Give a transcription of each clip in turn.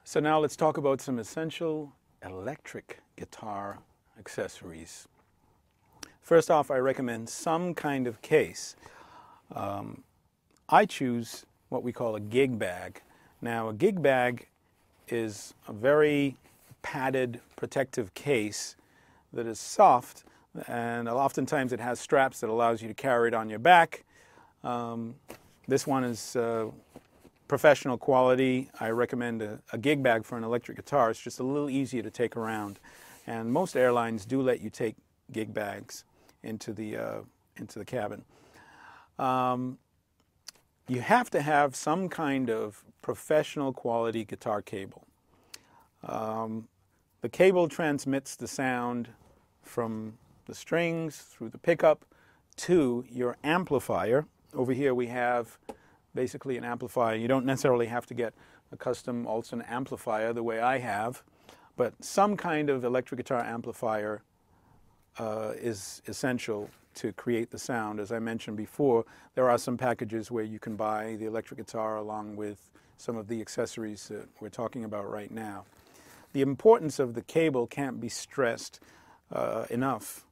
So now let's talk about some essential electric guitar accessories. First off, I recommend some kind of case. I choose what we call a gig bag. Now, a gig bag is a very padded protective case that is soft, and oftentimes it has straps that allows you to carry it on your back. This one is professional quality. I recommend a gig bag for an electric guitar. It's just a little easier to take around, and most airlines do let you take gig bags into the cabin. You have to have some kind of professional quality guitar cable. The cable transmits the sound from the strings through the pickup to your amplifier. Over here we have basically an amplifier. You don't necessarily have to get a custom Olson amplifier the way I have, but some kind of electric guitar amplifier is essential to create the sound. As I mentioned before, there are some packages where you can buy the electric guitar along with some of the accessories that we're talking about right now. The importance of the cable can't be stressed enough.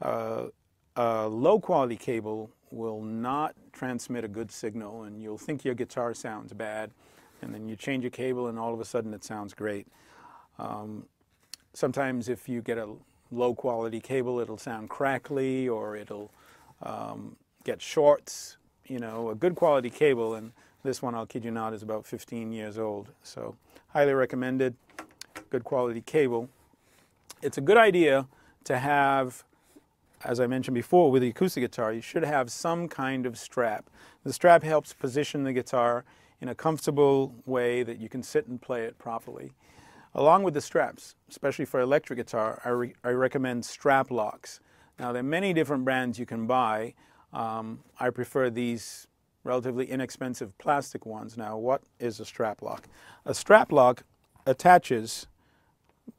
A low quality cable will not transmit a good signal, and you'll think your guitar sounds bad, and then you change your cable and all of a sudden it sounds great. Sometimes if you get a low quality cable, it'll sound crackly, or it'll get shorts. You know, a good quality cable, and this one, I'll kid you not, is about 15 years old. So highly recommended, good quality cable. It's a good idea to have, as I mentioned before, with the acoustic guitar, you should have some kind of strap. The strap helps position the guitar in a comfortable way that you can sit and play it properly. Along with the straps, especially for electric guitar, I recommend strap locks. Now, there are many different brands you can buy. I prefer these relatively inexpensive plastic ones. Now, what is a strap lock? A strap lock attaches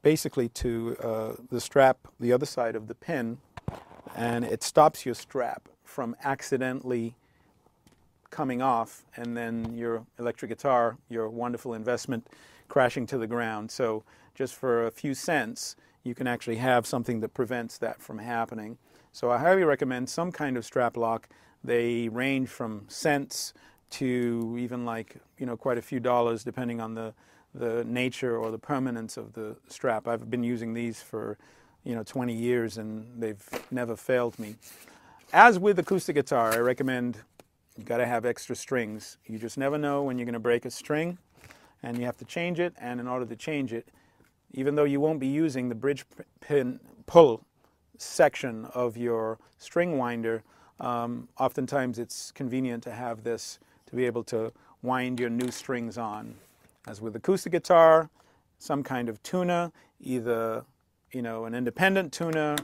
basically to the strap, the other side of the pin, and it stops your strap from accidentally coming off, and then your electric guitar, your wonderful investment, crashing to the ground. So just for a few cents, you can actually have something that prevents that from happening. So I highly recommend some kind of strap lock. They range from cents to even, like, you know, quite a few dollars depending on the nature or the permanence of the strap. I've been using these for 20 years, and they've never failed me. As with acoustic guitar, I recommend you got to have extra strings. You just never know when you're going to break a string, and you have to change it. And in order to change it, even though you won't be using the bridge pin pull section of your string winder, oftentimes it's convenient to have this to be able to wind your new strings on. As with acoustic guitar, some kind of tuner, either an independent tuner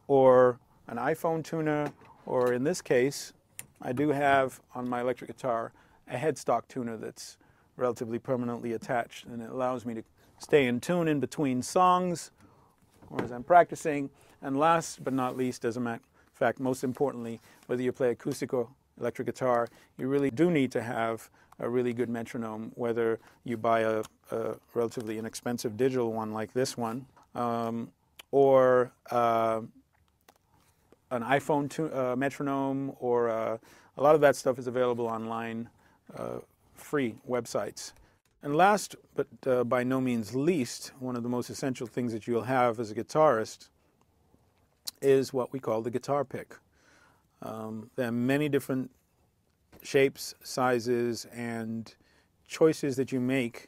or an iPhone tuner, or in this case, I do have on my electric guitar a headstock tuner that's relatively permanently attached, and it allows me to stay in tune in between songs or as I'm practicing. And last but not least, as a matter of fact, most importantly, whether you play acoustic or electric guitar, you really do need to have a really good metronome, whether you buy a relatively inexpensive digital one like this one, or an iPhone metronome, or a lot of that stuff is available online, free websites. And last, but by no means least, one of the most essential things that you'll have as a guitarist is what we call the guitar pick. There are many different shapes, sizes, and choices that you make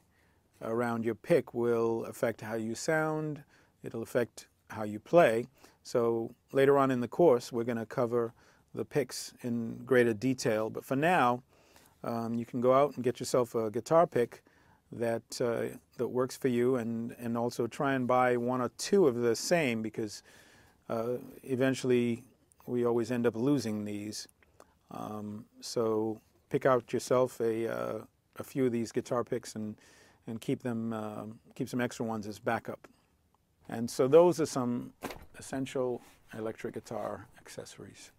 around your pick will affect how you sound. It'll affect how you play. So later on in the course, we're going to cover the picks in greater detail. But for now, you can go out and get yourself a guitar pick that works for you, and also try and buy one or two of the same, because eventually we always end up losing these. So pick out yourself a few of these guitar picks and keep some extra ones as backup. And so those are some essential electric guitar accessories.